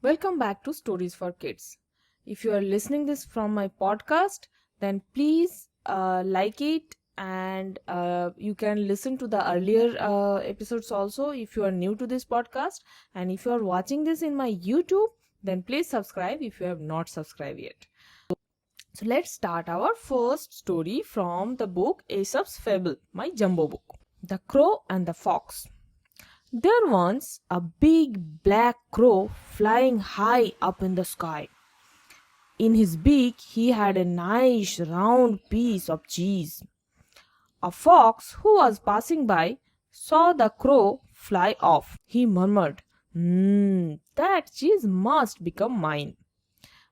Welcome back to Stories for Kids. If you are listening this from my podcast, then please like it and you can listen to the earlier episodes also if you are new to this podcast. And if you are watching this in my YouTube, then please subscribe if you have not subscribed yet. So let's start our first story from the book Aesop's Fable, my jumbo book. The Crow and the Fox. There once a big black crow flying high up in the sky. In his beak he had a nice round piece of cheese. A fox who was passing by saw the crow fly off. He murmured, that cheese must become mine.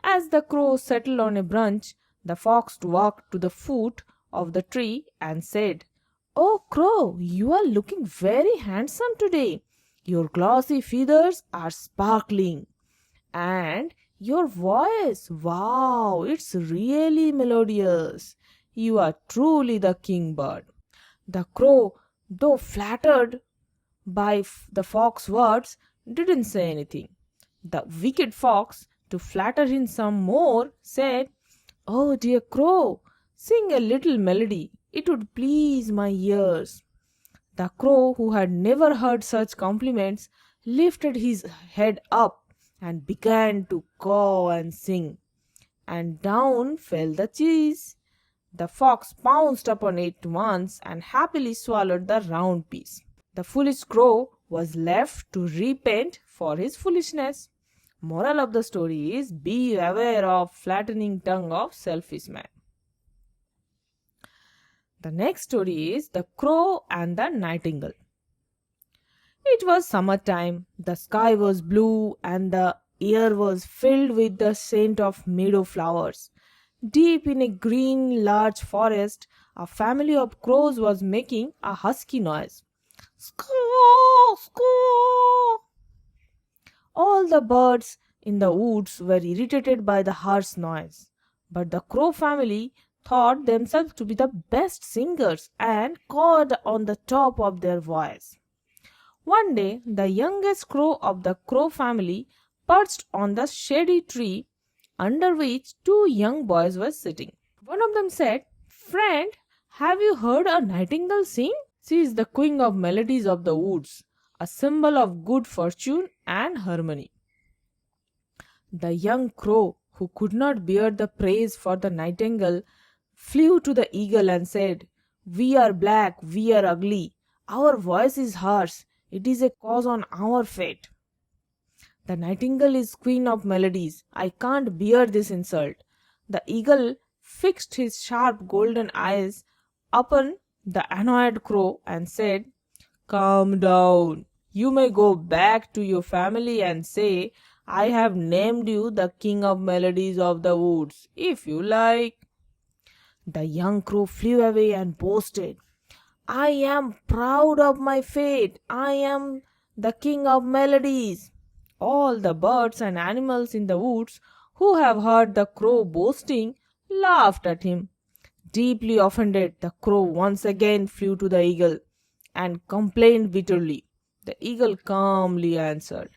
As the crow settled on a branch, the fox walked to the foot of the tree and said, "Oh, Crow, you are looking very handsome today. Your glossy feathers are sparkling. And your voice, wow, it's really melodious. You are truly the king bird." The crow, though flattered by the fox's words, didn't say anything. The wicked fox, to flatter him some more, said, "Oh, dear crow, sing a little melody. It would please my ears." The crow, who had never heard such compliments, lifted his head up and began to caw and sing. And down fell the cheese. The fox pounced upon it once and happily swallowed the round piece. The foolish crow was left to repent for his foolishness. Moral of the story is, be aware of flattening tongue of selfish man. The next story is The Crow and the Nightingale. It was summertime. The sky was blue and the air was filled with the scent of meadow flowers. Deep in a green large forest, a family of crows was making a husky noise. Scaw, scaw. All the birds in the woods were irritated by the harsh noise, but the crow family thought themselves to be the best singers and cawed on the top of their voice. One day, the youngest crow of the crow family perched on the shady tree under which two young boys were sitting. One of them said, "Friend, have you heard a nightingale sing? She is the queen of melodies of the woods, a symbol of good fortune and harmony." The young crow, who could not bear the praise for the nightingale, flew to the eagle and said, "We are black, we are ugly. Our voice is harsh. It is a cause on our fate. The nightingale is queen of melodies. I can't bear this insult." The eagle fixed his sharp golden eyes upon the annoyed crow and said, "Calm down. You may go back to your family and say, I have named you the king of melodies of the woods, if you like." The young crow flew away and boasted, "I am proud of my fate. I am the king of melodies." All the birds and animals in the woods who have heard the crow boasting laughed at him. Deeply offended, the crow once again flew to the eagle and complained bitterly. The eagle calmly answered,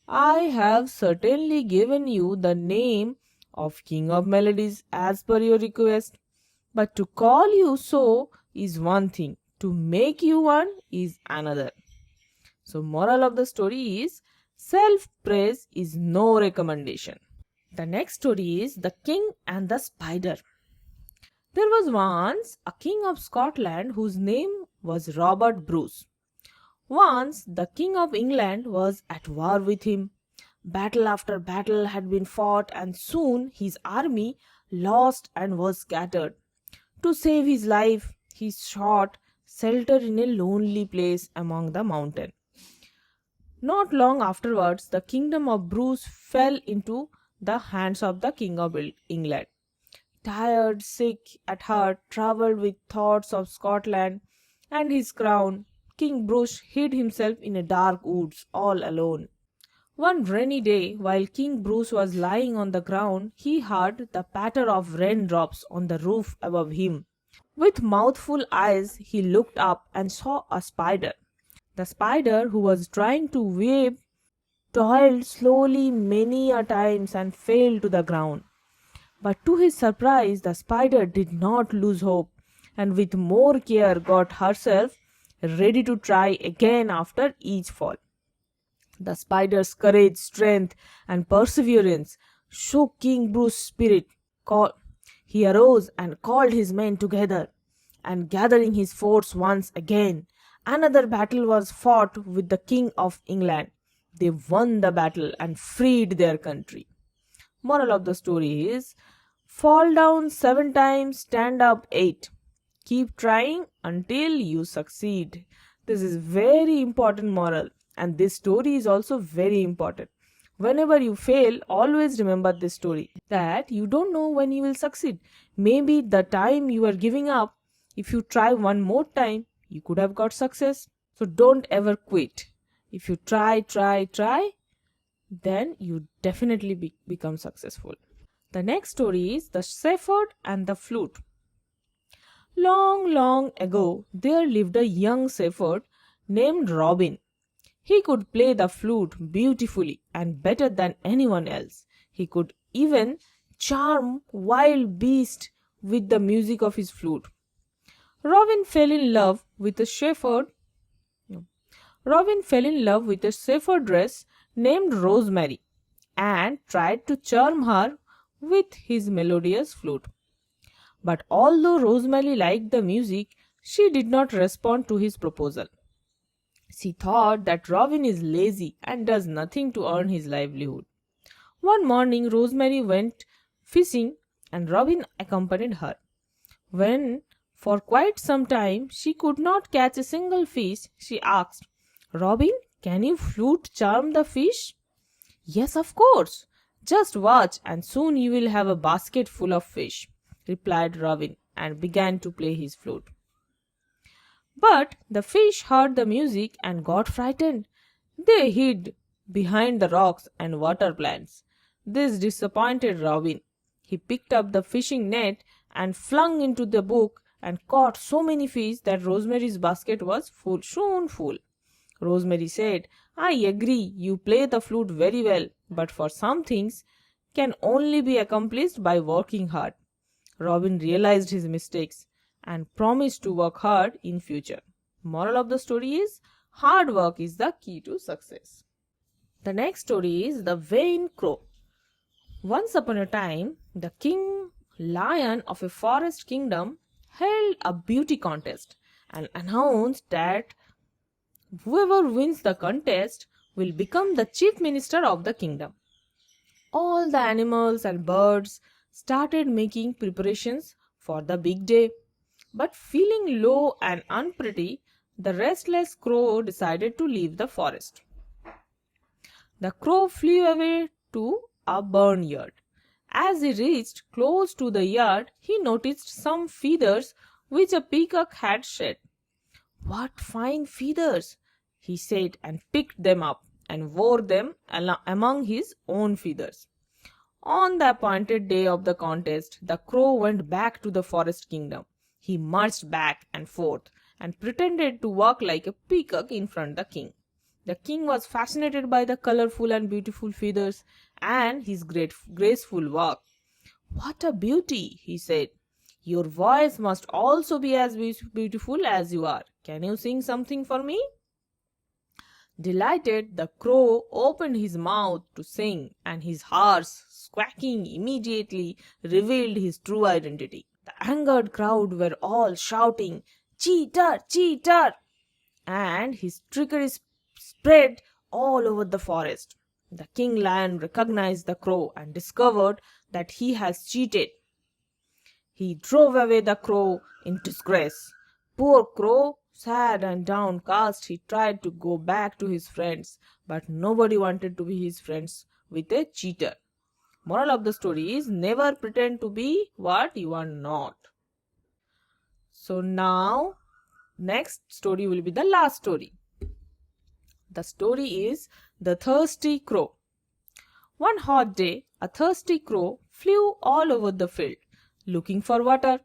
"I have certainly given you the name of king of melodies as per your request. But to call you so is one thing, to make you one is another." So, moral of the story is, self-praise is no recommendation. The next story is The King and the Spider. There was once a king of Scotland whose name was Robert Bruce. Once the king of England was at war with him. Battle after battle had been fought, and soon his army lost and was scattered. To save his life, he sought shelter in a lonely place among the mountains. Not long afterwards, the kingdom of Bruce fell into the hands of the king of England. Tired, sick at heart, troubled with thoughts of Scotland and his crown, King Bruce hid himself in a dark woods all alone. One rainy day, while King Bruce was lying on the ground, he heard the patter of raindrops on the roof above him. With mouthful eyes, he looked up and saw a spider. The spider, who was trying to weave toiled slowly many a times and fell to the ground. But to his surprise, the spider did not lose hope and with more care got herself ready to try again after each fall. The spider's courage, strength, and perseverance shook King Bruce's spirit. He arose and called his men together, and gathering his force once again, another battle was fought with the King of England. They won the battle and freed their country. Moral of the story is fall down 7 times, stand up 8. Keep trying until you succeed. This is very important moral, and this story is also very important. Whenever you fail, always remember this story that you don't know when you will succeed. Maybe the time you are giving up, if you try one more time, you could have got success. So don't ever quit. If you try, then you definitely become successful. The next story is the Stafford and the Flute. Long, long ago, there lived a young Stafford named Robin. He could play the flute beautifully and better than anyone else. He could even charm wild beasts with the music of his flute. Robin fell in love with a shepherd. Robin fell in love with a shepherdess named Rosemary and tried to charm her with his melodious flute. But although Rosemary liked the music, she did not respond to his proposal. She thought that Robin is lazy and does nothing to earn his livelihood. One morning, Rosemary went fishing and Robin accompanied her. When, for quite some time, she could not catch a single fish, she asked, "Robin, can you flute charm the fish?" "Yes, of course. Just watch and soon you will have a basket full of fish," replied Robin and began to play his flute. But the fish heard the music and got frightened. They hid behind the rocks and water plants. This disappointed Robin. He picked up the fishing net and flung into the brook and caught so many fish that Rosemary's basket was soon full. Rosemary said, "I agree, you play the flute very well, but for some things can only be accomplished by working hard." Robin realized his mistakes and promised to work hard in future. Moral of the story is hard work is the key to success. The next story is the Vain Crow. Once upon a time, the king lion of a forest kingdom held a beauty contest and announced that whoever wins the contest will become the chief minister of the kingdom. All the animals and birds started making preparations for the big day. But feeling low and unpretty, the restless crow decided to leave the forest. The crow flew away to a barnyard. As he reached close to the yard, he noticed some feathers which a peacock had shed. "What fine feathers!" he said, and picked them up and wore them among his own feathers. On the appointed day of the contest, the crow went back to the forest kingdom. He marched back and forth and pretended to walk like a peacock in front of the king. The king was fascinated by the colorful and beautiful feathers and his graceful walk. "What a beauty!" he said. "Your voice must also be as beautiful as you are. Can you sing something for me?" Delighted, the crow opened his mouth to sing, and his harsh squawking immediately revealed his true identity. The angered crowd were all shouting, "Cheater! Cheater!" and his trickery spread all over the forest. The king lion recognized the crow and discovered that he has cheated. He drove away the crow in disgrace. Poor crow, sad and downcast, he tried to go back to his friends, but nobody wanted to be his friends with a cheater. Moral of the story is never pretend to be what you are not. So now, next story will be the last story. The story is The Thirsty Crow. One hot day, a thirsty crow flew all over the field, looking for water,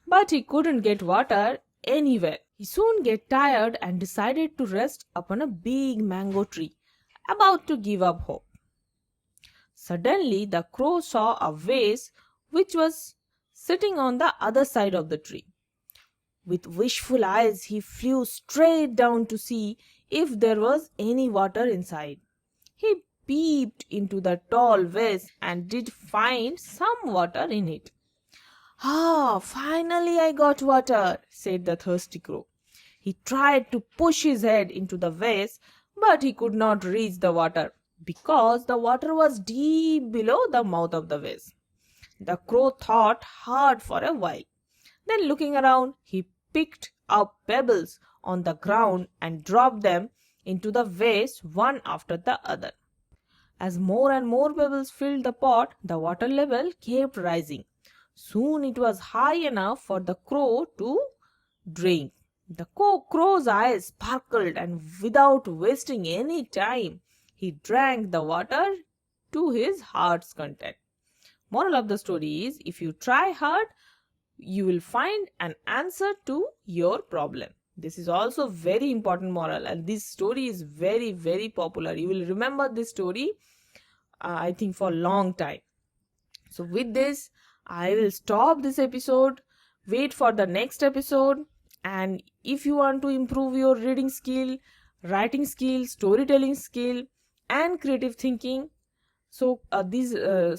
but he couldn't get water anywhere. He soon got tired and decided to rest upon a big mango tree about to give up hope. Suddenly, the crow saw a vase which was sitting on the other side of the tree. With wishful eyes, he flew straight down to see if there was any water inside. He peeped into the tall vase and did find some water in it. Ah, finally I got water, said the thirsty crow. He tried to push his head into the vase, but he could not reach the water because the water was deep below the mouth of the vase. The crow thought hard for a while. Then, looking around, he picked up pebbles on the ground and dropped them into the vase one after the other. As more and more pebbles filled the pot, the water level kept rising. Soon it was high enough for the crow to drink. The crow's eyes sparkled, and without wasting any time, he drank the water to his heart's content. Moral of the story is, if you try hard, you will find an answer to your problem. This is also very important moral, and this story is very, very popular. You will remember this story, I think, for a long time. So with this, I will stop this episode. Wait for the next episode. And if you want to improve your reading skill, writing skill, storytelling skill, and creative thinking, so this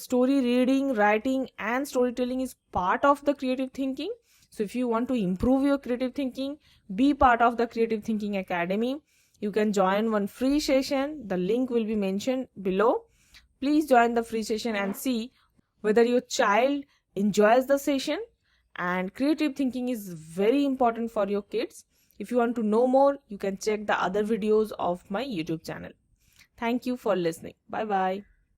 story reading, writing, and storytelling is part of the creative thinking. So if you want to improve your creative thinking, be part of the Creative Thinking Academy. You can join one free session. The link will be mentioned below. Please join the free session and see whether your child enjoys the session. And creative thinking is very important for your kids. If you want to know more, you can check the other videos of my YouTube channel. Thank you for listening. Bye bye.